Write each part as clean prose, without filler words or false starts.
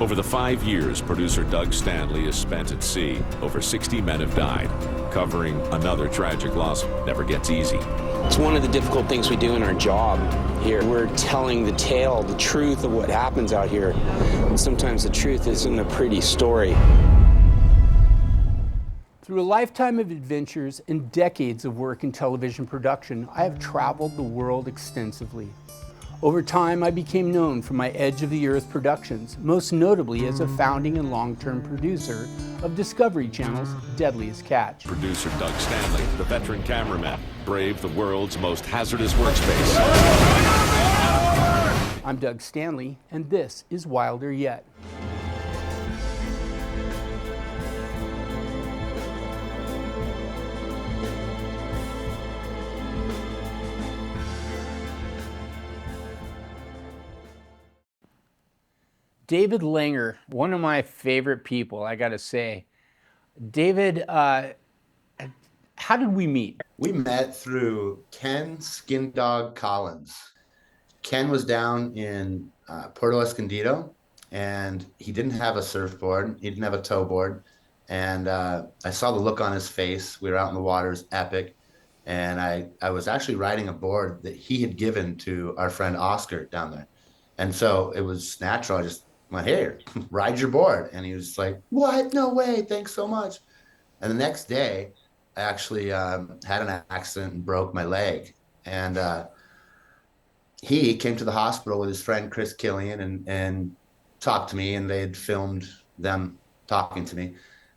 Over the 5 years producer Doug Stanley has spent at sea, over 60 men have died. Covering another tragic loss never gets easy. It's one of the difficult things we do in our job here. We're telling the tale, the truth of what happens out here. And sometimes the truth isn't a pretty story. Through a lifetime of adventures and decades of work in television production, I have traveled the world extensively. Over time, I became known for my Edge of the Earth productions, most notably as a founding and long-term producer of Discovery Channel's Deadliest Catch. Producer Doug Stanley, the veteran cameraman, braved the world's most hazardous workspace. I'm Doug Stanley, and this is Wilder Yet. David Langer, one of my favorite people, I gotta say. David, how did we meet? We met through Ken Skin Dog Collins. Ken was down in Puerto Escondido, and he didn't have a surfboard. He didn't have a tow board. And I saw the look on his face. We were out in the water, it was epic. And I was actually riding a board that he had given to our friend Oscar down there. And so it was natural. I just went, "Here, ride your board." And he was like, "What? No way. Thanks so much." And the next day, I actually had an accident and broke my leg. And he came to the hospital with his friend Chris Killian and talked to me, and they had filmed them talking to me.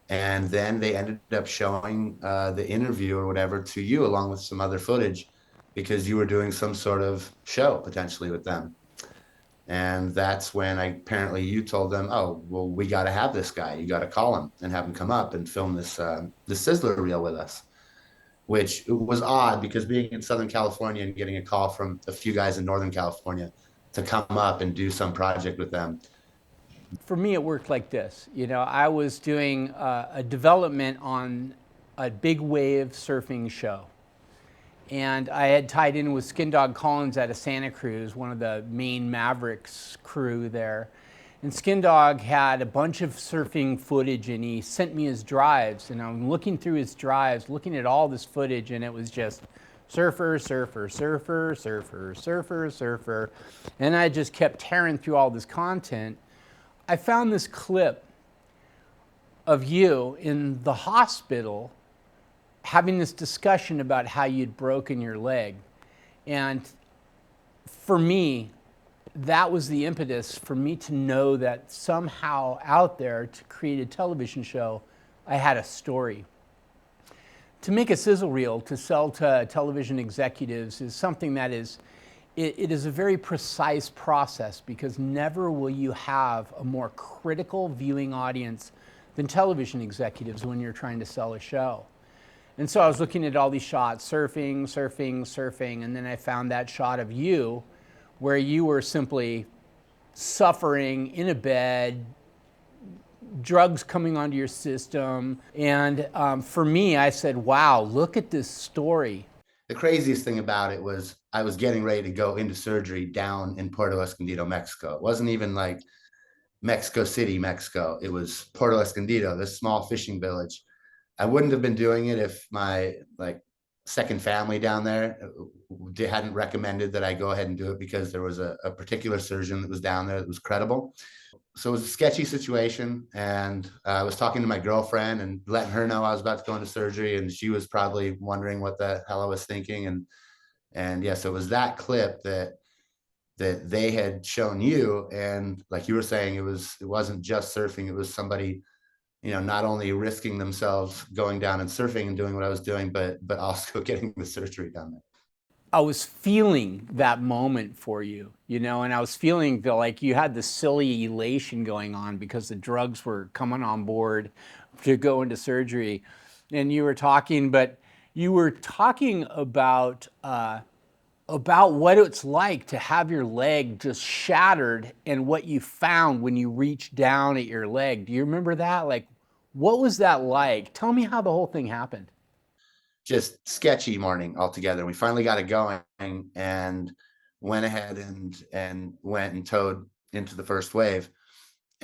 And then they ended up showing the interview or whatever to you, along with some other footage, because you were doing some sort of show potentially with them. And that's when apparently you told them, "Oh, well, we got to have this guy. You got to call him and have him come up and film this Sizzler reel with us," which was odd because being in Southern California and getting a call from a few guys in Northern California to come up and do some project with them. For me, it worked like this. You know, I was doing a development on a big wave surfing show. And I had tied in with Skin Dog Collins out of Santa Cruz, one of the main Mavericks crew there. And Skin Dog had a bunch of surfing footage, and he sent me his drives. And I'm looking through his drives, looking at all this footage, and it was just surfer, surfer, surfer, surfer, surfer, surfer. And I just kept tearing through all this content. I found this clip of you in the hospital having this discussion about how you'd broken your leg. And for me, that was the impetus for me to know that somehow out there to create a television show, I had a story. To make a sizzle reel to sell to television executives is something that is, it is a very precise process, because never will you have a more critical viewing audience than television executives when you're trying to sell a show. And so I was looking at all these shots, surfing, surfing, surfing, and then I found that shot of you where you were simply suffering in a bed, drugs coming onto your system. And for me, I said, wow, look at this story. The craziest thing about it was I was getting ready to go into surgery down in Puerto Escondido, Mexico. It wasn't even like Mexico City, Mexico. It was Puerto Escondido, this small fishing village. I wouldn't have been doing it if my second family down there hadn't recommended that I go ahead and do it, because there was a particular surgeon that was down there that was credible. So it was a sketchy situation. And I was talking to my girlfriend and letting her know I was about to go into surgery. And she was probably wondering what the hell I was thinking. And yeah, so it was that clip that they had shown you. And like you were saying, it wasn't just surfing. It was somebody, you know, not only risking themselves going down and surfing and doing what I was doing, but also getting the surgery done there. I was feeling that moment for you, you know, and I was feeling like you had this silly elation going on because the drugs were coming on board to go into surgery. And you were talking, but you were talking about what it's like to have your leg just shattered and what you found when you reached down at your leg. Do you remember that? Like, what was that like? Tell me how the whole thing happened. Just sketchy morning altogether. We finally got it going and went ahead and went and towed into the first wave.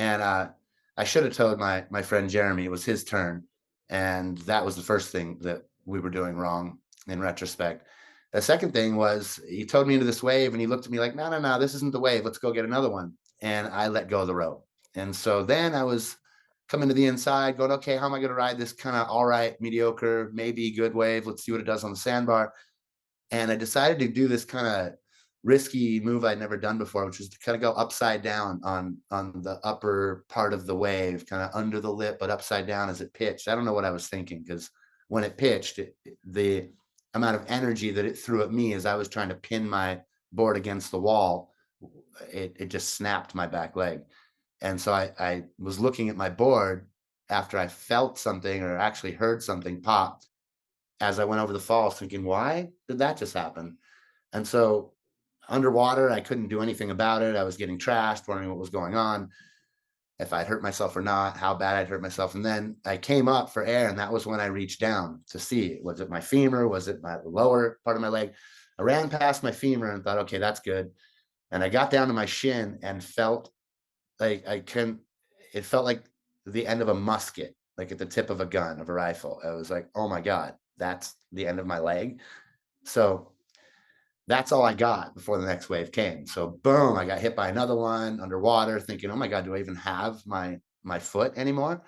And I should have told my friend Jeremy it was his turn. And that was the first thing that we were doing wrong in retrospect. The second thing was he towed me into this wave and he looked at me like, no, this isn't the wave. Let's go get another one. And I let go of the rope. And so then I was coming to the inside going, okay, how am I going to ride this kind of all right, mediocre, maybe good wave? Let's see what it does on the sandbar. And I decided to do this kind of risky move I'd never done before, which was to kind of go upside down on the upper part of the wave, kind of under the lip, but upside down as it pitched. I don't know what I was thinking, because when it pitched, the amount of energy that it threw at me as I was trying to pin my board against the wall, it just snapped my back leg. And so I was looking at my board after I felt something or actually heard something pop as I went over the falls, thinking, why did that just happen? And so underwater, I couldn't do anything about it. I was getting trashed, wondering what was going on, if I'd hurt myself or not, how bad I'd hurt myself. And then I came up for air, and that was when I reached down to see, was it my femur? Was it my lower part of my leg? I ran past my femur and thought, okay, that's good. And I got down to my shin and felt like it felt like the end of a musket, like at the tip of a gun, of a rifle. I was like, oh my God, that's the end of my leg. So that's all I got before the next wave came. So boom, I got hit by another one underwater, thinking, oh my God, do I even have my foot anymore?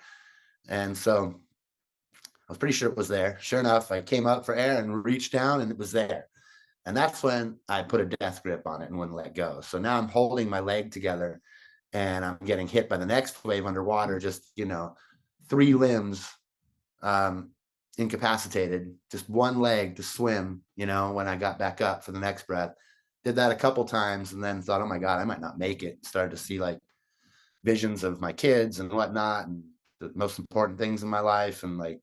And so I was pretty sure it was there. Sure enough, I came up for air and reached down and it was there. And that's when I put a death grip on it and wouldn't let go. So now I'm holding my leg together and I'm getting hit by the next wave underwater, just, 3 limbs incapacitated, just one leg to swim, when I got back up for the next breath. Did that a couple times and then thought, oh my God, I might not make it. Started to see like visions of my kids and whatnot, and the most important things in my life, and like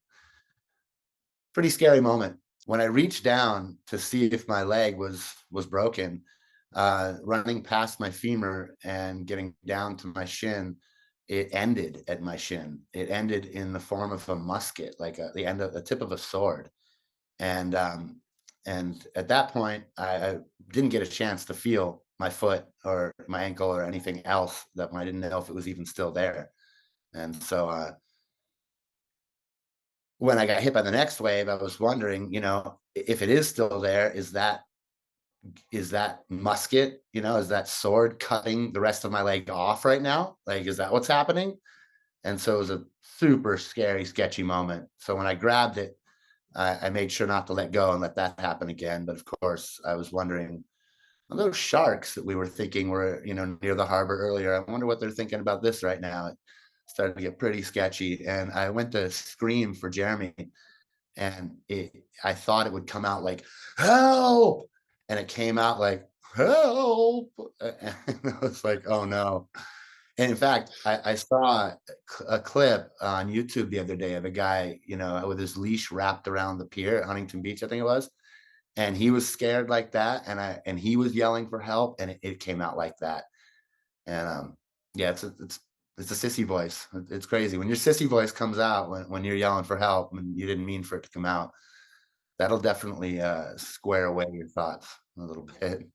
pretty scary moment. When I reached down to see if my leg was broken, running past my femur and getting down to my shin, it ended at my shin. It ended in the form of a musket, like the tip of a sword. And at that point, I didn't get a chance to feel my foot or my ankle or anything else, that I didn't know if it was even still there. And so when I got hit by the next wave, I was wondering, if it is still there, is that musket, is that sword cutting the rest of my leg off right now? Like, is that what's happening? And so it was a super scary, sketchy moment. So when I grabbed it, I made sure not to let go and let that happen again. But of course, I was wondering, those sharks that we were thinking were, near the harbor earlier, I wonder what they're thinking about this right now. It started to get pretty sketchy. And I went to scream for Jeremy, and I thought it would come out like, help! And it came out like, help! And I was like, oh no. And in fact, I saw a clip on YouTube the other day of a guy, with his leash wrapped around the pier at Huntington Beach, I think it was. And he was scared like that. And he was yelling for help, and it came out like that. And yeah, it's a sissy voice. It's crazy. When your sissy voice comes out when you're yelling for help and you didn't mean for it to come out, that'll definitely square away your thoughts a little bit.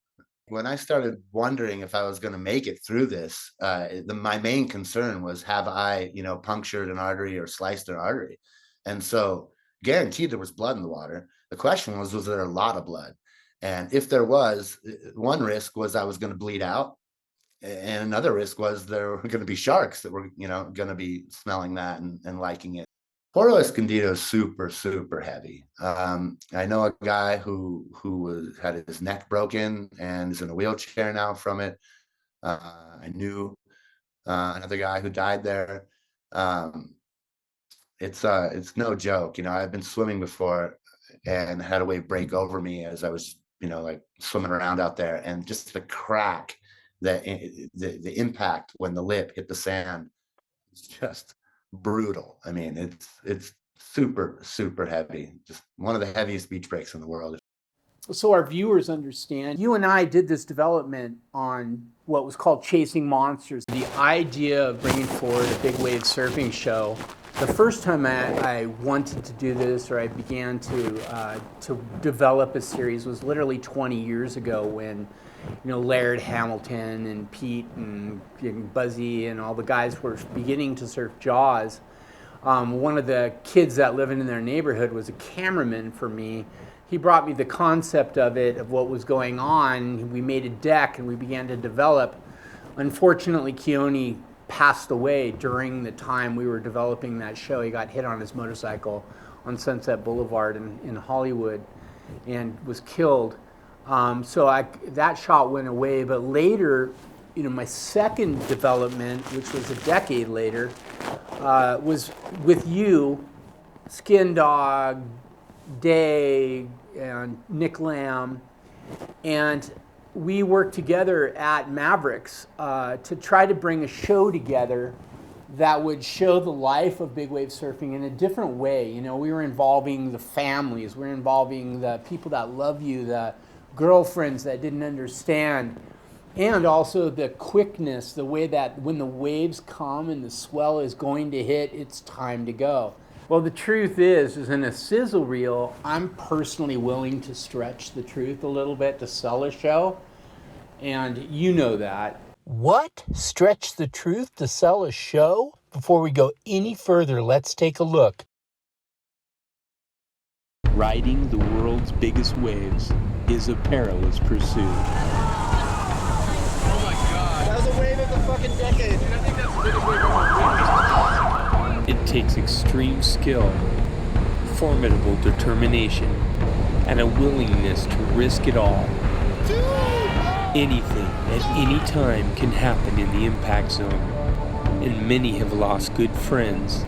When I started wondering if I was going to make it through this, my main concern was, have I, punctured an artery or sliced an artery? And so guaranteed there was blood in the water. The question was there a lot of blood? And if there was, one risk was I was going to bleed out. And another risk was there were going to be sharks that were, going to be smelling that and liking it. Porto Escondido is super, super heavy. I know a guy who had his neck broken and is in a wheelchair now from it. I knew another guy who died there. It's no joke. I've been swimming before and had a wave break over me as I was, like swimming around out there, and just the crack, the impact when the lip hit the sand, it's just brutal. I mean, it's super, super heavy. Just one of the heaviest beach breaks in the world. So our viewers understand, you and I did this development on what was called Chasing Monsters. The idea of bringing forward a big wave surfing show. The first time I wanted to do this, or I began to develop a series, was literally 20 years ago, when Laird Hamilton and Pete and Buzzy and all the guys were beginning to surf Jaws. One of the kids that living in their neighborhood was a cameraman for me. He brought me the concept of it, of what was going on. We made a deck and we began to develop. Unfortunately, Keone passed away during the time we were developing that show. He got hit on his motorcycle on Sunset Boulevard in Hollywood and was killed. That shot went away, but later, my second development, which was a decade later, was with you, Skin Dog, Day, and Nick Lamb, and we worked together at Mavericks to try to bring a show together that would show the life of big wave surfing in a different way. We were involving the families, we were involving the people that love you, the girlfriends that didn't understand, and also the quickness, the way that when the waves come and the swell is going to hit, it's time to go. Well, the truth is in a sizzle reel, I'm personally willing to stretch the truth a little bit to sell a show, and you know that. What? Stretch the truth to sell a show? Before we go any further, let's take a look. Riding the world's biggest waves is a perilous pursuit. Oh my god. That was a wave of the fucking decade. Dude, I think that's the biggest wave ever. It takes extreme skill, formidable determination, and a willingness to risk it all. Anything at any time can happen in the impact zone, and many have lost good friends.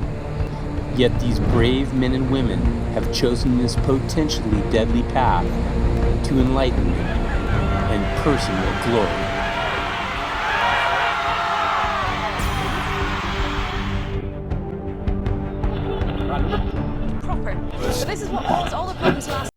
Yet these brave men and women have chosen this potentially deadly path to enlightenment and personal glory. Proper. So this is what caused all the problems last.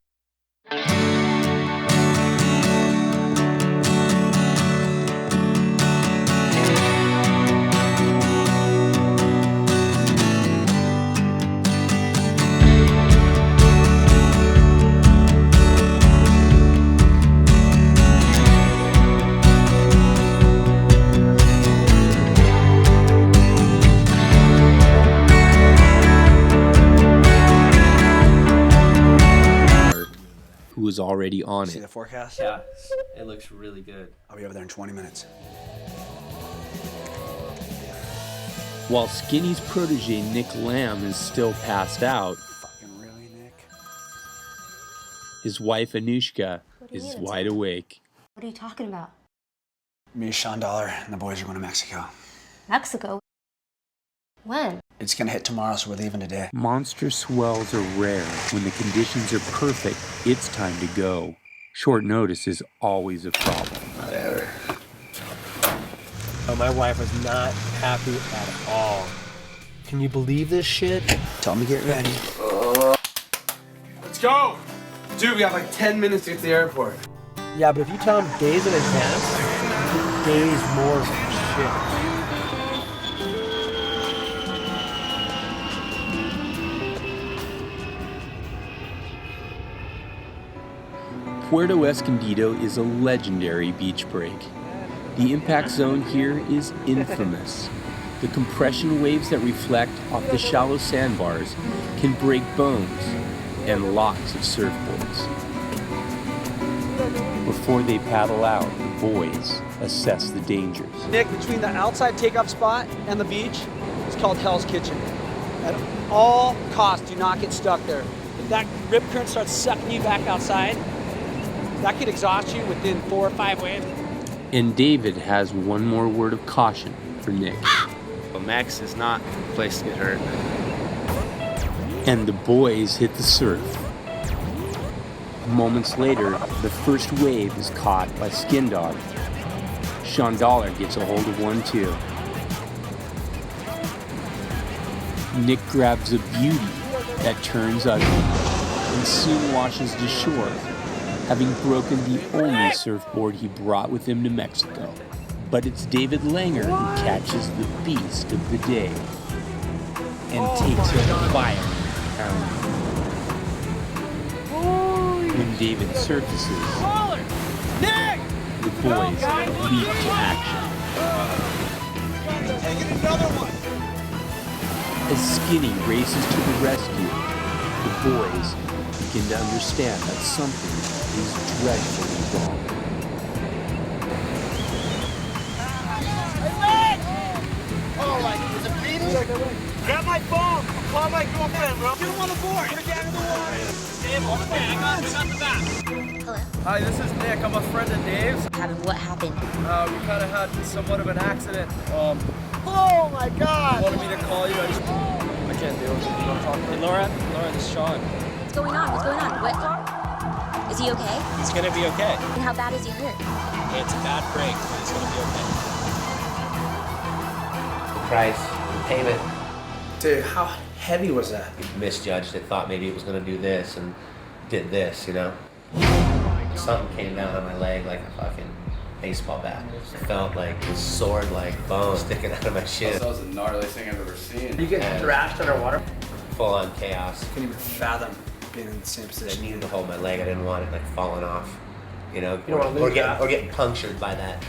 Who was already on See it. the forecast? Yeah, it looks really good. I'll be over there in 20 minutes. While Skinny's protege Nick Lamb is still passed out, Fucking really, Nick? his wife Anushka is wide awake. What are you talking about? Me, Sean Dollar, and the boys are going to Mexico. Mexico? When? It's going to hit tomorrow, so we're leaving today. Monster swells are rare. When the conditions are perfect, it's time to go. Short notice is always a problem. Whatever. Oh, my wife was not happy at all. Can you believe this shit? Tell me to get ready. Let's go! Dude, we have like 10 minutes to get to the airport. Yeah, but if you tell them days in advance, days more shit. Puerto Escondido is a legendary beach break. The impact zone here is infamous. The compression waves that reflect off the shallow sandbars can break bones and lots of surfboards. Before they paddle out, the boys assess the dangers. Nick, between the outside takeoff spot and the beach, it's called Hell's Kitchen. At all costs, do not get stuck there. If that rip current starts sucking you back outside, that could exhaust you within 4 or 5 waves. And David has one more word of caution for Nick. Max is not a place to get hurt. And the boys hit the surf. Moments later, the first wave is caught by Skin Dog. Sean Dollar gets a hold of one too. Nick grabs a beauty that turns ugly and soon washes to shore, having broken the only surfboard he brought with him to Mexico. But it's David Langer who catches the beast of the day and takes a fire pound. When David surfaces, Nick! The boys leap to action. Taking another one. As Skinny races to the rescue, the boys begin to understand that something is dreadfully wrong. Grab my phone. Call my girlfriend, bro. Get him on the board. Put it down in the water. Dave, hold it. Hang on. We got the back. Hello. Hi, this is Nick. I'm a friend of Dave's. What happened? We kind of had somewhat of an accident. Oh my God. Wanted me to call you. I can't deal with it. You want to talk to me? Laura, this is Sean. What's going on? What? Is he okay? He's gonna be okay. And how bad is he hurt? It's a bad break, but he's gonna be okay. The price, the payment. Dude, how heavy was that? Misjudged it, thought maybe it was gonna do this and did this, you know? Something came down on my leg like a fucking baseball bat. It felt like a sword-like bone sticking out of my shin. That was the gnarliest thing I've ever seen. You get thrashed underwater? Full-on chaos. Couldn't even fathom being in the same I position. needed to hold my leg. I didn't want it like falling off, you know? You don't want to lose that. Or getting punctured by that.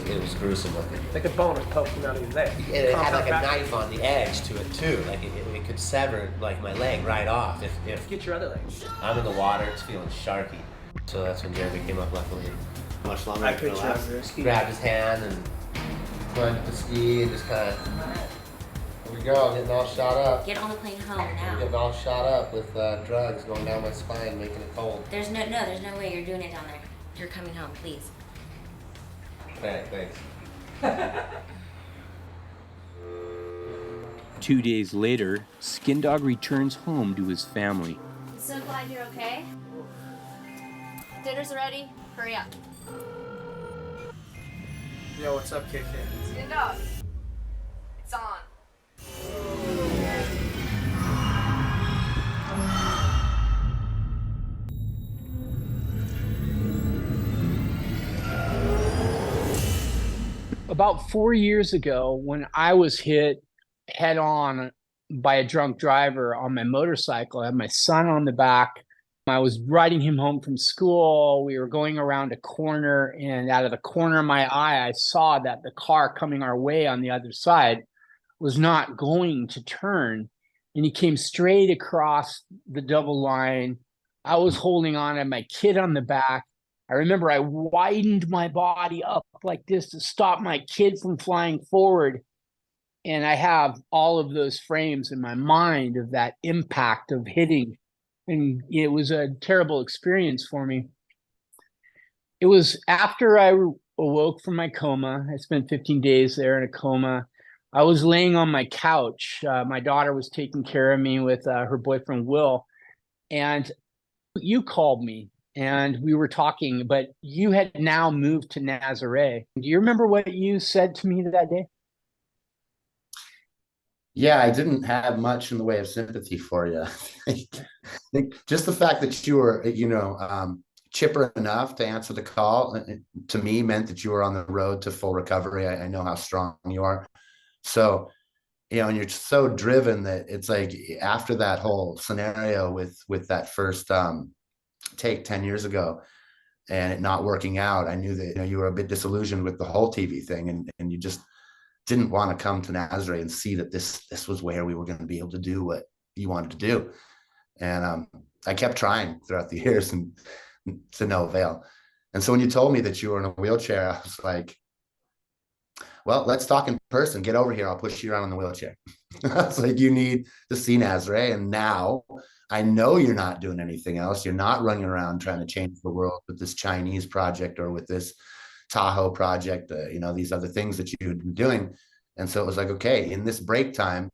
It was gruesome looking. Like a bone was poking out of your leg. It had like a knife on the edge to it too. Like it could sever like my leg right off if Get your other leg. I'm in the water, it's feeling sharky. So that's when Jeremy came up luckily. Much longer. I picture Grabbed his hand and went to the ski and just kind of, here we go, getting all shot up. Get on the plane home now. Getting all shot up with drugs going down my spine, making it cold. There's no way you're doing it down there. You're coming home, please. Thanks. 2 days later, Skin Dog returns home to his family. I'm so glad you're okay. Dinner's ready. Hurry up. Yo, what's up, KK? Skin Dog. It's on. About 4 years ago, when I was hit head on by a drunk driver on my motorcycle, I had my son on the back. I was riding him home from school. We were going around a corner, and out of the corner of my eye, I saw that the car coming our way on the other side was not going to turn. And he came straight across the double line. I was holding on, and my kid on the back. I remember I widened my body up like this to stop my kid from flying forward. And I have all of those frames in my mind of that impact of hitting. And it was a terrible experience for me. It was after I awoke from my coma. I spent 15 days there in a coma. I was laying on my couch. My daughter was taking care of me with her boyfriend, Will. And you called me. And we were talking, but you had now moved to Nazaré. Do you remember what you said to me that day? Yeah, I didn't have much in the way of sympathy for you. I think just the fact that you were, chipper enough to answer the call, to me meant that you were on the road to full recovery. I know how strong you are. So, and you're so driven that it's like after that whole scenario with that first take 10 years ago and it not working out, I knew that you were a bit disillusioned with the whole TV thing, and you just didn't want to come to Nazaré and see that this was where we were going to be able to do what you wanted to do. And I kept trying throughout the years and to no avail. And so when you told me that you were in a wheelchair, I was like, well, let's talk in person. Get over here. I'll push you around in the wheelchair. I was like, you need to see Nazaré. And now I know you're not doing anything else. You're not running around trying to change the world with this Chinese project or with this Tahoe project, these other things that you've been doing. And so it was like, okay, in this break time,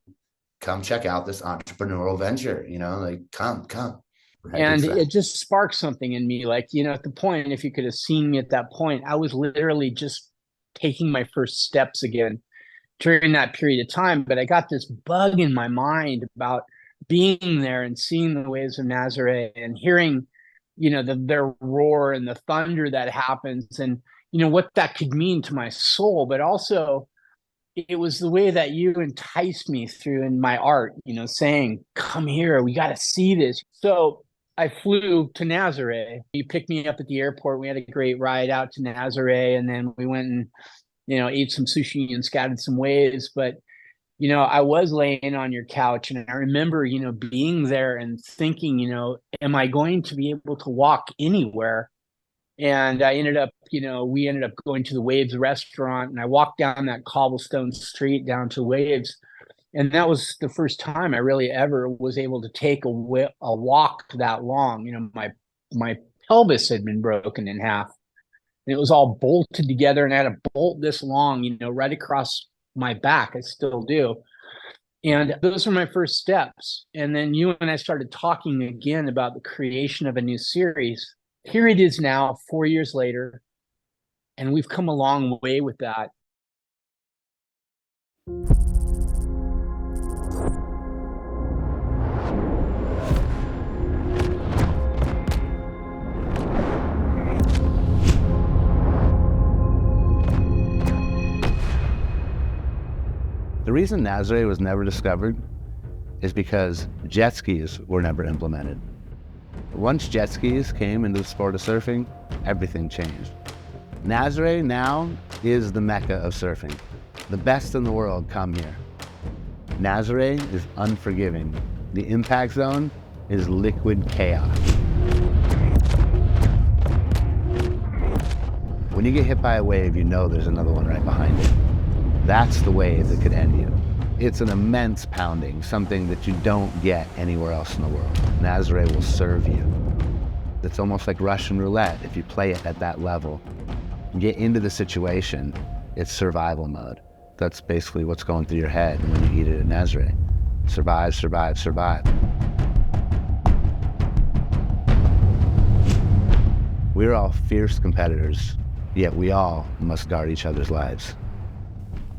come check out this entrepreneurial venture, come. And it just sparked something in me. Like, at the point, if you could have seen me at that point, I was literally just taking my first steps again during that period of time. But I got this bug in my mind about being there and seeing the waves of Nazaré and hearing, their roar and the thunder that happens and, what that could mean to my soul. But also it was the way that you enticed me through in my art, saying, come here, we got to see this. So I flew to Nazaré. He picked me up at the airport. We had a great ride out to Nazaré, and then we went and, ate some sushi and scattered some waves. But, I was laying on your couch, and I remember, being there and thinking, am I going to be able to walk anywhere? And I ended up, we ended up going to the Waves restaurant, and I walked down that cobblestone street down to Waves. And that was the first time I really ever was able to take a walk that long. My pelvis had been broken in half, and it was all bolted together, and I had a bolt this long, right across my back. I still do. And those were my first steps. And then you and I started talking again about the creation of a new series. Here it is now, 4 years later, and we've come a long way with that. The reason Nazaré was never discovered is because jet skis were never implemented. Once jet skis came into the sport of surfing, everything changed. Nazaré now is the mecca of surfing. The best in the world come here. Nazaré is unforgiving. The impact zone is liquid chaos. When you get hit by a wave, you know there's another one right behind it. That's the wave that could end you. It's an immense pounding, something that you don't get anywhere else in the world. Nazaré will serve you. It's almost like Russian roulette if you play it at that level. You get into the situation, it's survival mode. That's basically what's going through your head when you eat it at Nazaré. Survive, survive, survive. We're all fierce competitors, yet we all must guard each other's lives.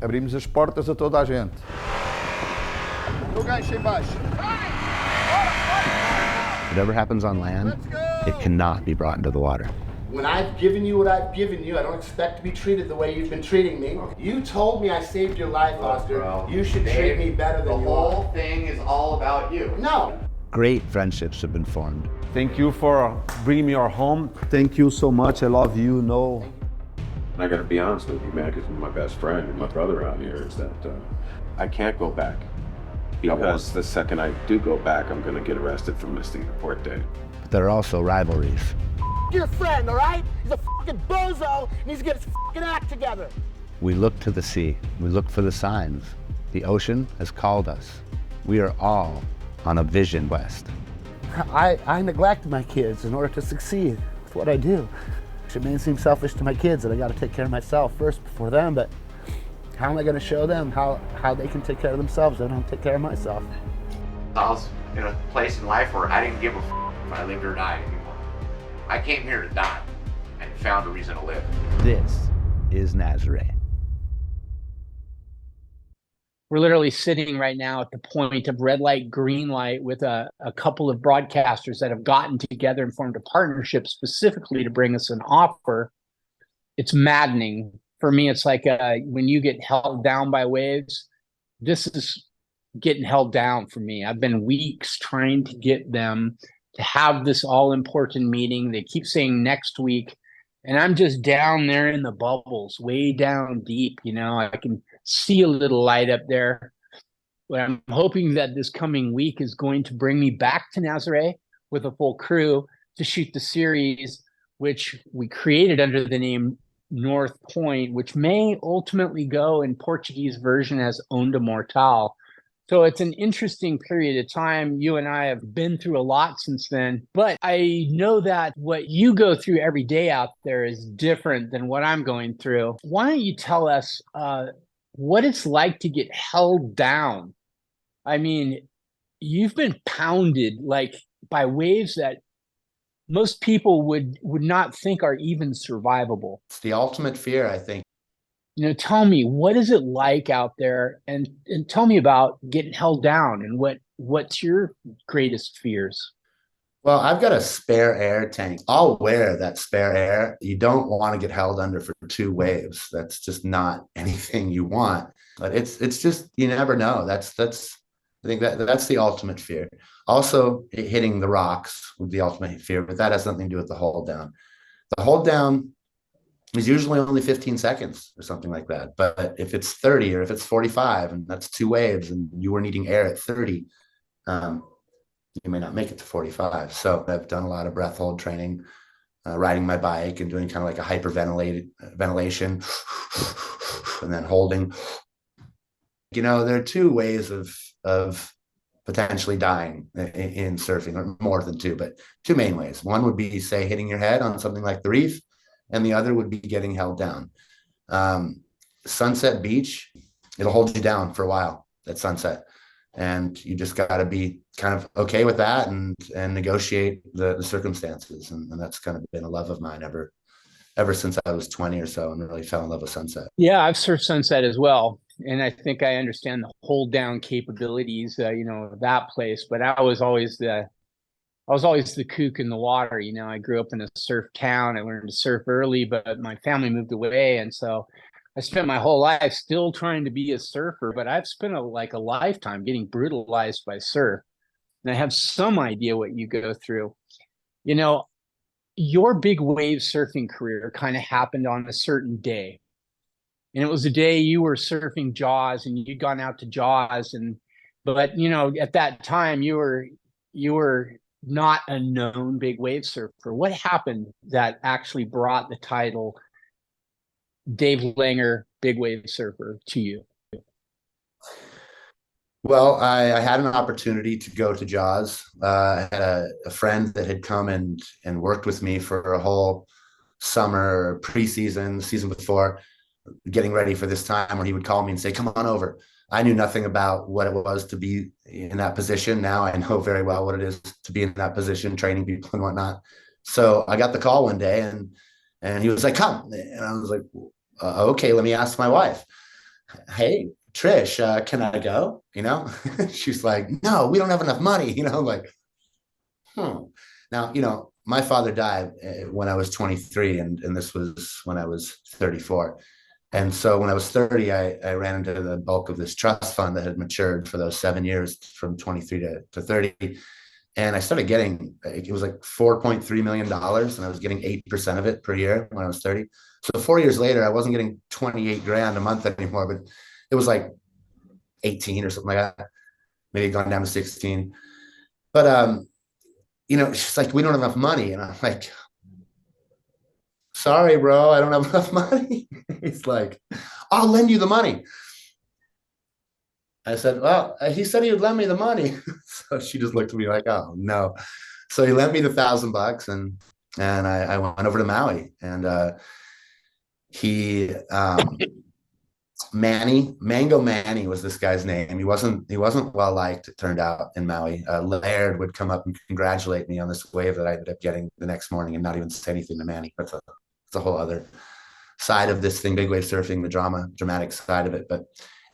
Abrimos as portas a toda a gente. Whatever happens on land, it cannot be brought into the water. When I've given you what I've given you, I don't expect to be treated the way you've been treating me. You told me I saved your life, Oscar. You should treat me better than you. The whole thing is all about you. No. Great friendships have been formed. Thank you for bringing me your home. Thank you so much. I love you. No. I gotta be honest with you, man, because you're my best friend and my brother out here, is that I can't go back. Because the second I do go back, I'm gonna get arrested for missing the port date. But there are also rivalries. Your friend, all right? He's a fucking bozo, and he's gonna get his fucking act together. We look to the sea. We look for the signs. The ocean has called us. We are all on a vision quest. I neglect my kids in order to succeed with what I do. It may seem selfish to my kids that I got to take care of myself first before them, but how am I going to show them how they can take care of themselves if I don't take care of myself? I was in a place in life where I didn't give a if I lived or died anymore. I came here to die and found a reason to live. This is Nazaré. We're literally sitting right now at the point of red light, green light with a couple of broadcasters that have gotten together and formed a partnership specifically to bring us an offer. It's maddening. For me, it's like when you get held down by waves, this is getting held down for me. I've been weeks trying to get them to have this all-important meeting. They keep saying next week, and I'm just down there in the bubbles, way down deep. I can see a little light up there. But I'm hoping that this coming week is going to bring me back to Nazaré with a full crew to shoot the series, which we created under the name North Point, which may ultimately go in Portuguese version as Onda Mortal. So it's an interesting period of time. You and I have been through a lot since then, but I know that what you go through every day out there is different than what I'm going through. Why don't you tell us what it's like to get held down? I mean, you've been pounded like by waves that most people would not think are even survivable. It's the ultimate fear, I think. Tell me, what is it like out there? And tell me about getting held down and what's your greatest fears? Well, I've got a spare air tank. I'll wear that spare air. You don't want to get held under for 2 waves. That's just not anything you want. But it's just, you never know. That's I think that's the ultimate fear. Also, hitting the rocks would be the ultimate fear, but that has nothing to do with the hold down. The hold down is usually only 15 seconds or something like that. But if it's 30 or if it's 45, and that's 2 waves, and you were needing air at 30, you may not make it to 45. So I've done a lot of breath hold training, riding my bike and doing kind of like a ventilation and then holding. There are 2 ways of potentially dying in surfing, or more than 2, but 2 main ways. One would be, say, hitting your head on something like the reef, and the other would be getting held down. Sunset Beach, it'll hold you down for a while at sunset. And you just got to be kind of okay with that and negotiate the circumstances. And that's kind of been a love of mine ever since I was 20 or so, and really fell in love with sunset. Yeah, I've surfed sunset as well. And I think I understand the hold down capabilities, of that place. But I was always the kook in the water. I grew up in a surf town. I learned to surf early, but my family moved away. And so I spent my whole life still trying to be a surfer, but I've spent a lifetime getting brutalized by surf. And I have some idea what you go through. Your big wave surfing career kind of happened on a certain day. And it was the day you were surfing Jaws, and you'd gone out to Jaws. But at that time you were not a known big wave surfer. What happened that actually brought the title Dave Langer, big wave surfer, to you? Well, I had an opportunity to go to Jaws. I had a friend that had come and worked with me for a whole summer, preseason, the season before, getting ready for this time where he would call me and say, come on over. I knew nothing about what it was to be in that position. Now I know very well what it is to be in that position, training people and whatnot. So I got the call one day, and he was like, come. And I was like, okay, let me ask my wife. Hey, Trish, can I go? She's like, no, we don't have enough money. Now, my father died when I was 23, and this was when I was 34. And so when I was 30, I ran into the bulk of this trust fund that had matured for those 7 years from 23 to 30. And I started getting, it was like $4.3 million, and I was getting 8% of it per year when I was 30. So 4 years later, I wasn't getting 28 grand a month anymore, but it was like 18 or something like that. Maybe gone down to 16. But, she's like, we don't have enough money. And I'm like, sorry, bro, I don't have enough money. He's like, I'll lend you the money. I said, well, he said he would lend me the money. So she just looked at me like, oh, no. So he lent me the $1,000, and I went over to Maui, and Mango Manny was this guy's name. He wasn't well liked, it turned out, in Maui. Laird would come up and congratulate me on this wave that I ended up getting the next morning and not even say anything to Manny. That's a whole other side of this thing, big wave surfing, the dramatic side of it. But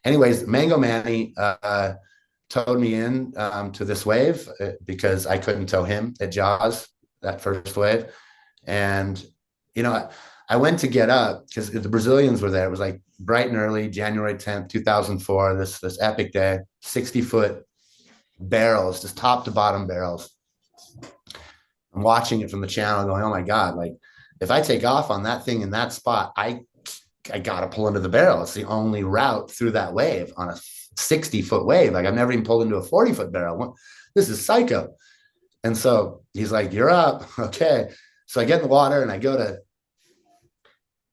anyways, Mango Manny towed me in to this wave because I couldn't tow him at Jaws, that first wave. And, I went to get up because the Brazilians were there. It was like bright and early, January 10th, 2004, this epic day, 60-foot barrels, just top to bottom barrels. I'm watching it from the channel going, oh my God, like if I take off on that thing in that spot, I got to pull into the barrel. It's the only route through that wave on a 60-foot wave. Like I've never even pulled into a 40-foot barrel. This is psycho. And so he's like, you're up. Okay. So I get in the water and I go to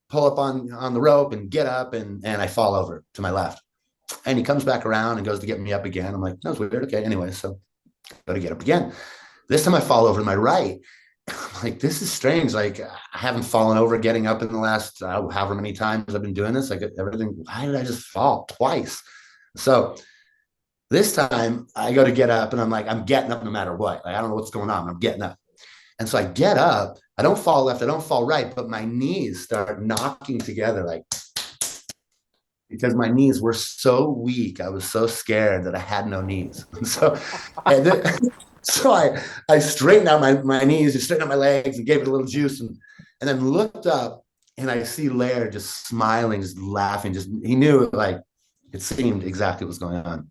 pull up on the rope and get up, and I fall over to my left. And he comes back around and goes to get me up again. I'm like, that was weird. Okay. Anyway, so go to get up again. This time I fall over to my right. I'm like, this is strange. Like I haven't fallen over getting up in the last however many times I've been doing this. Like everything, why did I just fall twice? So this time I go to get up, and I'm like, I'm getting up no matter what. Like, I don't know what's going on. I'm getting up. And so I get up, I don't fall left, I don't fall right, but my knees start knocking together, like, because my knees were so weak. I was so scared that I had no knees. And so, I straightened out my knees, just straightened out my legs and gave it a little juice, and then looked up, and I see Laird just smiling, just laughing, he knew, like, it seemed exactly what was going on.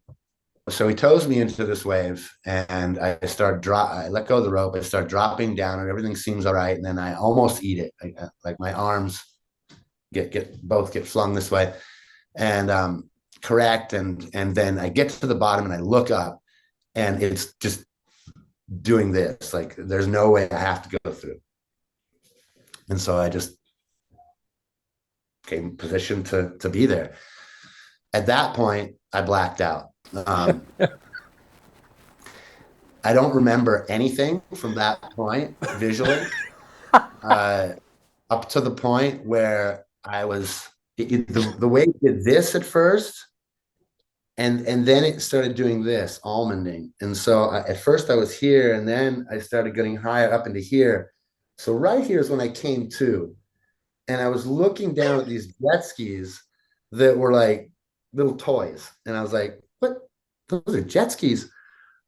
So he tows me into this wave, and I let go of the rope. I start dropping down, and everything seems all right. And then I almost eat it. Like my arms get flung this way, and correct. And then I get to the bottom, and I look up, and it's just doing this. Like there's no way I have to go through. And so I just came positioned to be there. At that point, I blacked out. I don't remember anything from that point visually, up to the point where I was the way it did this at first, and then it started doing this almonding. And so at first I was here, and then I started getting higher up into here. So right here is when I came to, and I was looking down at these jet skis that were like little toys, and I was like, what? Those are jet skis.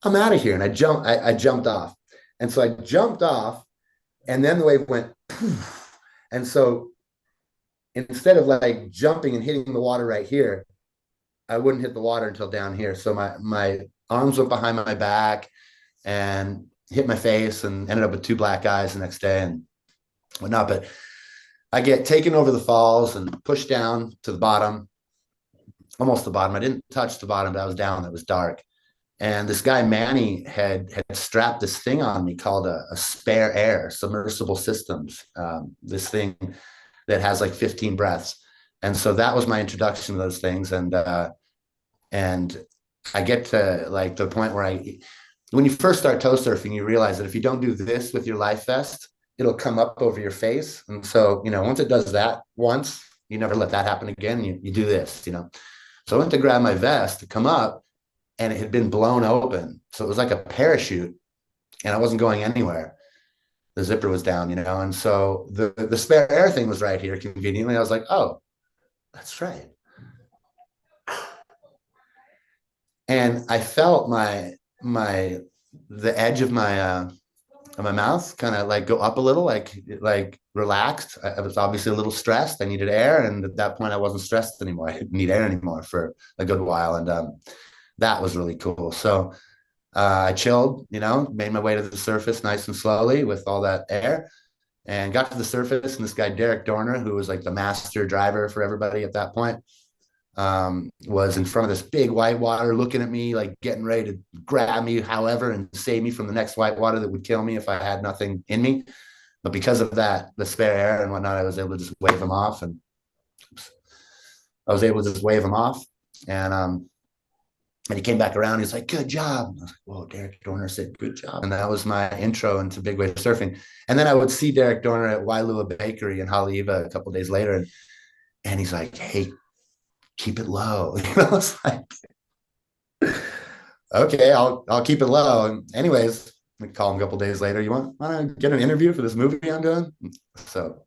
I'm out of here. And I jumped off. And so I jumped off, and then the wave went poof. And so instead of like jumping and hitting the water right here, I wouldn't hit the water until down here. So my arms went behind my back and hit my face, and ended up with 2 black eyes the next day and whatnot. But I get taken over the falls and pushed down to the bottom, almost the bottom. I didn't touch the bottom, but I was down. It was dark. And this guy, Manny, had strapped this thing on me called a spare air, submersible systems, this thing that has like 15 breaths. And so that was my introduction to those things. And I get to like the point where when you first start tow surfing, you realize that if you don't do this with your life vest, it'll come up over your face. And so, once it does that once, you never let that happen again. You do this, So I went to grab my vest to come up, and it had been blown open. So it was like a parachute, and I wasn't going anywhere. The zipper was down, and so the spare air thing was right here conveniently. I was like, oh, that's right. And I felt the edge of my mouth kind of like go up a little, like relaxed. I was obviously a little stressed. I needed air, and at that point I wasn't stressed anymore. I didn't need air anymore for a good while, and that was really cool. So I chilled, made my way to the surface nice and slowly with all that air, and got to the surface. And this guy Derek Dorner, who was like the master driver for everybody at that point, was in front of this big whitewater looking at me, like getting ready to grab me, however, and save me from the next whitewater that would kill me if I had nothing in me. But because of that, the spare air and whatnot, I was able to just wave him off. And he came back around. He's like, good job. I was like, whoa, Derek Dorner said, good job. And that was my intro into big wave surfing. And then I would see Derek Dorner at Wailua Bakery in Haleiwa a couple of days later. And he's like, hey, keep it low. I was like, okay, I'll keep it low. And anyways, I call him a couple of days later. You want to get an interview for this movie I'm doing? So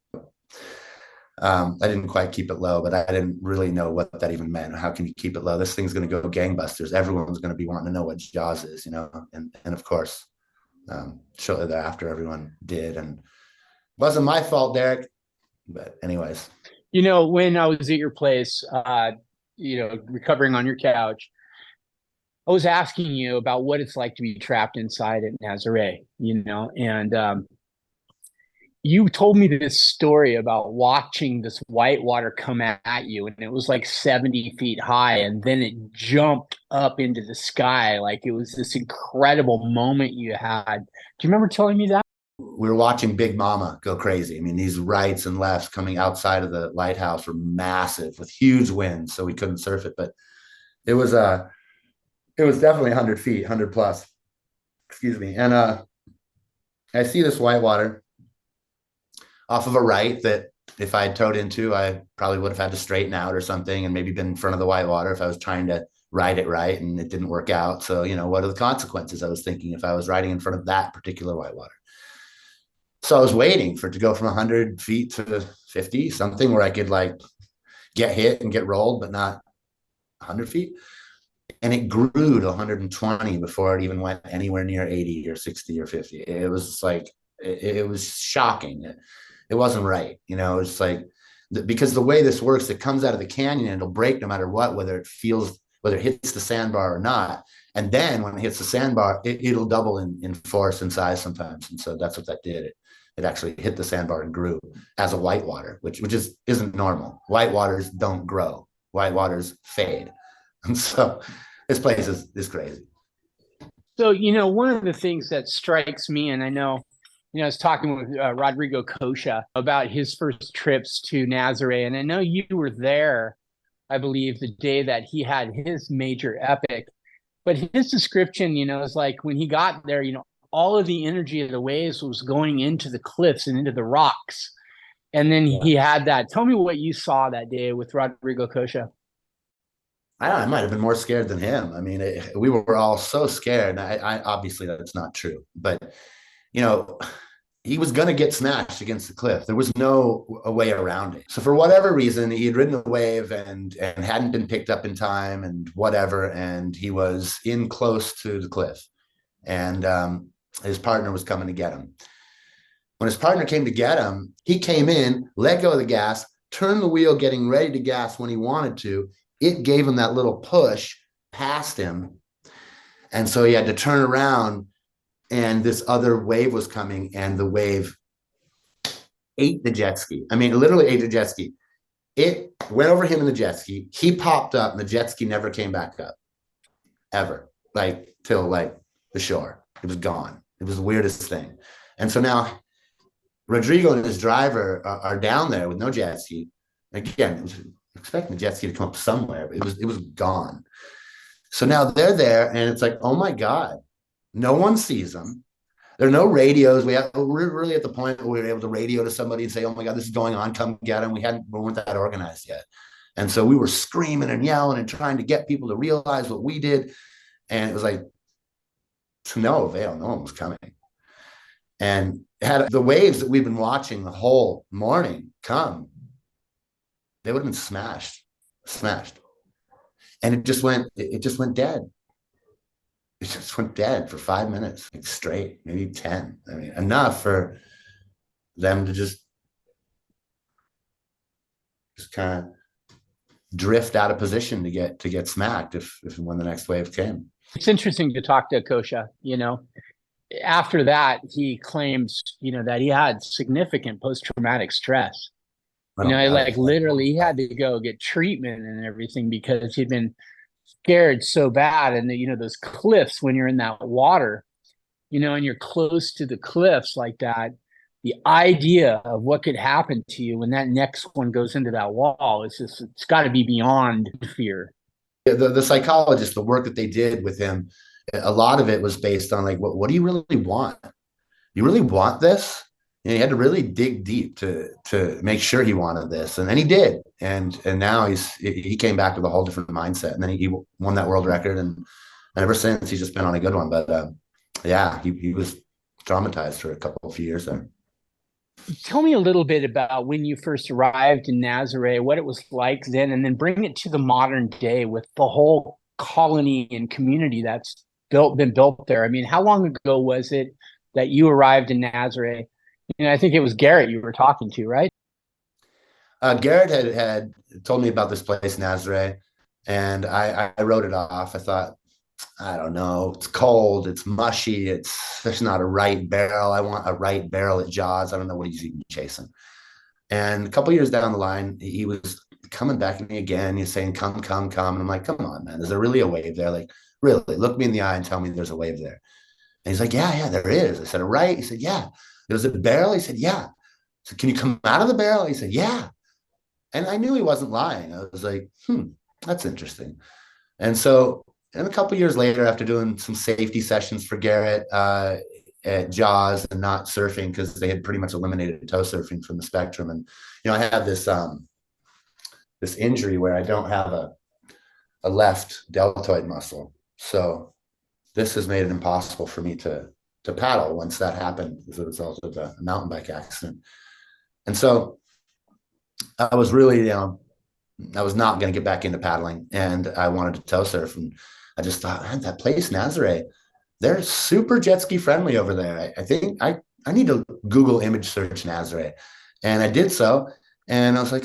I didn't quite keep it low, but I didn't really know what that even meant. How can you keep it low? This thing's going to go gangbusters. Everyone's going to be wanting to know what Jaws is, and of course, shortly thereafter, everyone did. And it wasn't my fault, Derek. But anyways. When I was at your place, recovering on your couch, I was asking you about what it's like to be trapped inside at Nazare, and you told me this story about watching this white water come at you, and it was like 70 feet high, and then it jumped up into the sky. Like it was this incredible moment you had. Do you remember telling me that? We were watching Big Mama go crazy. I mean, these rights and lefts coming outside of the lighthouse were massive with huge winds, so we couldn't surf it. But it was definitely 100 feet, 100 plus. Excuse me. And I see this whitewater off of a right that if I had towed into, I probably would have had to straighten out or something, and maybe been in front of the whitewater if I was trying to ride it right and it didn't work out. So, what are the consequences? I was thinking if I was riding in front of that particular whitewater. So I was waiting for it to go from 100 feet to 50, something where I could like get hit and get rolled, but not 100 feet. And it grew to 120 before it even went anywhere near 80 or 60 or 50. It was like, it was shocking. It wasn't right. It's like, because the way this works, it comes out of the canyon and it'll break no matter what, whether it hits the sandbar or not. And then when it hits the sandbar, it'll double in force and size sometimes. And so that's what that did. It actually hit the sandbar and grew as a whitewater, which isn't normal. Whitewaters don't grow. Whitewaters fade. And so this place is crazy. So, one of the things that strikes me, and I know, I was talking with Rodrigo Kosha about his first trips to Nazare, and I know you were there, I believe, the day that he had his major epic. But his description, is like when he got there, all of the energy of the waves was going into the cliffs and into the rocks. And then he had that. Tell me what you saw that day with Rodrigo Kosha. I might have been more scared than him. I mean, we were all so scared. I obviously that's not true, but he was going to get smashed against the cliff. There was no way around it. So for whatever reason, he had ridden a wave and hadn't been picked up in time and whatever. And he was in close to the cliff, and his partner was coming to get him. When his partner came to get him, he came in, let go of the gas, turned the wheel, getting ready to gas when he wanted to. It gave him that little push past him. And so he had to turn around, and this other wave was coming, and the wave ate the jet ski. I mean, it literally ate the jet ski. It went over him in the jet ski. He popped up, and the jet ski never came back up, ever, till the shore. It was gone. It was the weirdest thing. And so now Rodrigo and his driver are down there with no jet ski. Again, it was expecting the jet ski to come up somewhere, but it was gone. So now they're there, and it's like, oh my God, no one sees them. There are no radios. We're really at the point where we were able to radio to somebody and say, oh my God, this is going on, come get them. We weren't that organized yet. And so we were screaming and yelling and trying to get people to realize what we did. And it was like, to no avail, no one was coming. And had the waves that we've been watching the whole morning come, they would have been smashed. And it just went dead. It just went dead for 5 minutes straight, maybe 10. I mean, enough for them to just kind of drift out of position to get smacked if when the next wave came. It's interesting to talk to Kosha. After that, he claims, that he had significant post-traumatic stress. Literally he had to go get treatment and everything because he'd been scared so bad. And those cliffs, when you're in that water, and you're close to the cliffs like that, the idea of what could happen to you when that next one goes into that wall, it's got to be beyond fear. The psychologist, the work that they did with him, a lot of it was based on what do you really want? You really want this? And he had to really dig deep to make sure he wanted this, and then he did. And now he came back with a whole different mindset, and then he won that world record, and ever since he's just been on a good one. But he was traumatized for a few years there. Tell me a little bit about when you first arrived in Nazare, what it was like then, and then bring it to the modern day with the whole colony and community that's been built there. I mean, how long ago was it that you arrived in Nazare? I think it was Garrett you were talking to, right? Garrett had told me about this place, Nazare, and I wrote it off. I thought, I don't know, it's cold, it's mushy, there's not a right barrel. I want a right barrel at Jaws. I don't know what he's even chasing. And a couple years down the line, he was coming back at me again. He's saying, come. And I'm like, come on, man, is there really a wave there? Really, look me in the eye and tell me there's a wave there. And he's like, yeah, there is. I said, right? He said, yeah. There's a barrel? He said, yeah. I said, can you come out of the barrel? He said, yeah. And I knew he wasn't lying. I was like, that's interesting. And so, and a couple of years later, after doing some safety sessions for Garrett at Jaws and not surfing, because they had pretty much eliminated tow surfing from the spectrum. And, I have this injury where I don't have a left deltoid muscle. So this has made it impossible for me to paddle once that happened as a result of a mountain bike accident. And so I was really, I was not going to get back into paddling, and I wanted to tow surf. And I just thought, man, that place, Nazare, they're super jet ski friendly over there. I think I need to Google image search Nazare. And I did so. And I was like,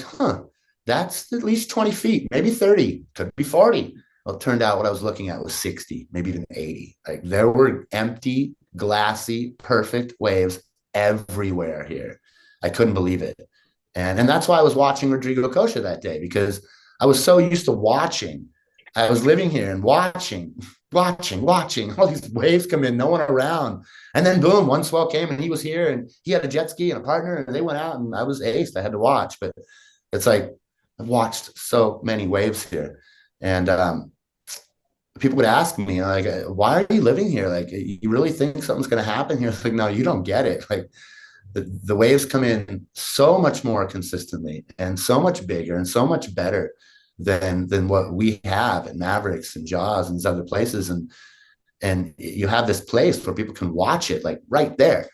that's at least 20 feet, maybe 30, could be 40. Well, it turned out what I was looking at was 60, maybe even 80. Like there were empty, glassy, perfect waves everywhere here. I couldn't believe it. And that's why I was watching Rodrigo Cocha that day, because I was so used to watching. I was living here and watching all these waves come in, no one around. And then boom, one swell came and he was here and he had a jet ski and a partner and they went out and I was aced. I had to watch, but it's like I've watched so many waves here. And people would ask me, like, why are you living here? Like, you really think something's going to happen here? It's like, no, you don't get it. Like, the waves come in so much more consistently and so much bigger and so much better than what we have at Mavericks and Jaws and these other places. And you have this place where people can watch it, like right there.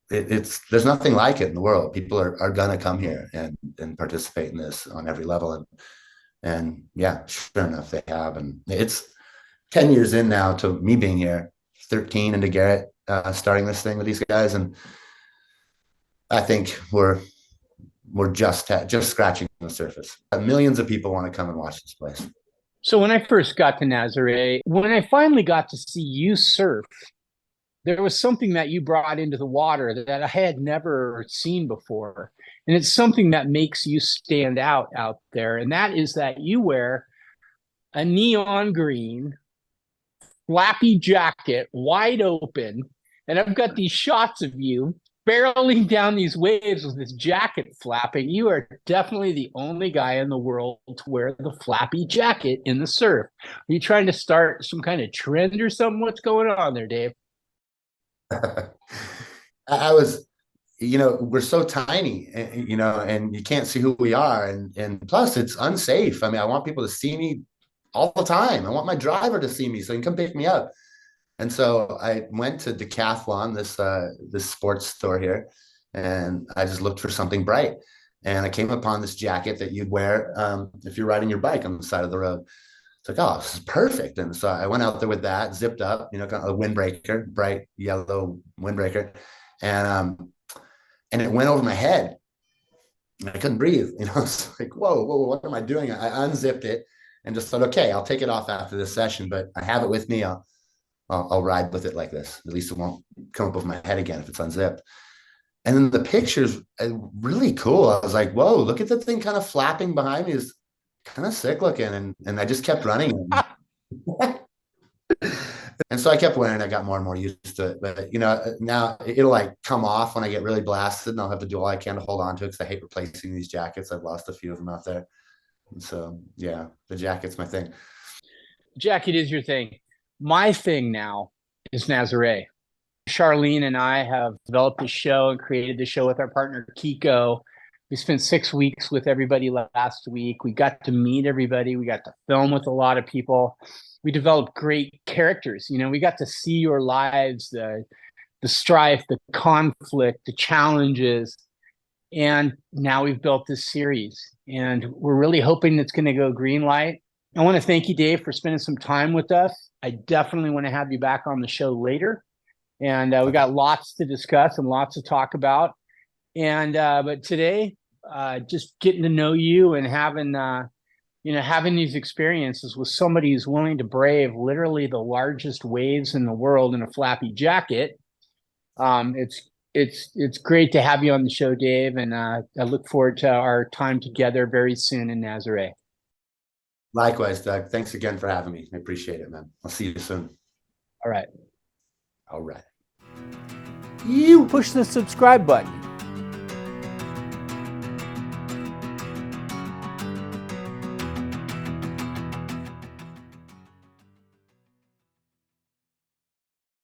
There's nothing like it in the world. People are going to come here and participate in this on every level. And yeah, sure enough, they have. And it's 10 years in now to me being here, 13 into Garrett starting this thing with these guys. And I think we're just scratching the surface. Millions of people want to come and watch this place. So when I first got to Nazare, when I finally got to see you surf, there was something that you brought into the water that I had never seen before. And it's something that makes you stand out there. And that is that you wear a neon green, flappy jacket, wide open. And I've got these shots of you barreling down these waves with this jacket flapping. You are definitely the only guy in the world to wear the flappy jacket in the surf. Are you trying to start some kind of trend or something? What's going on there, Dave? I was, we're so tiny, and you can't see who we are. And plus it's unsafe. I mean, I want people to see me all the time. I want my driver to see me so he can come pick me up. And so I went to Decathlon, this sports store here, and I just looked for something bright. And I came upon this jacket that you'd wear if you're riding your bike on the side of the road. It's like, oh, this is perfect. And so I went out there with that, zipped up, kind of a windbreaker, bright yellow windbreaker. And it went over my head. I couldn't breathe. It's like, whoa, what am I doing? I unzipped it and just thought, okay, I'll take it off after this session, but I have it with me. I'll ride with it like this. At least it won't come up over my head again if it's unzipped. And then the pictures are really cool. I was like, whoa, look at the thing kind of flapping behind me. Is kind of sick looking. And I just kept running. And so I kept wearing it. I got more and more used to it. But, now it'll like come off when I get really blasted and I'll have to do all I can to hold on to it because I hate replacing these jackets. I've lost a few of them out there. And so, yeah, the jacket's my thing. Jacket is your thing. My thing now is Nazare. Charlene and I have developed the show and created the show with our partner, Kiko. We spent 6 weeks with everybody last week. We got to meet everybody. We got to film with a lot of people. We developed great characters. We got to see your lives, the strife, the conflict, the challenges. And now we've built this series. And we're really hoping it's going to go green light. I want to thank you, Dave, for spending some time with us. I definitely want to have you back on the show later. And we got lots to discuss and lots to talk about. And but today, just getting to know you and having these experiences with somebody who's willing to brave literally the largest waves in the world in a flappy jacket. It's great to have you on the show, Dave. And I look forward to our time together very soon in Nazare. Likewise, Doug. Thanks again for having me. I appreciate it, man. I'll see you soon. All right. All right. You push the subscribe button.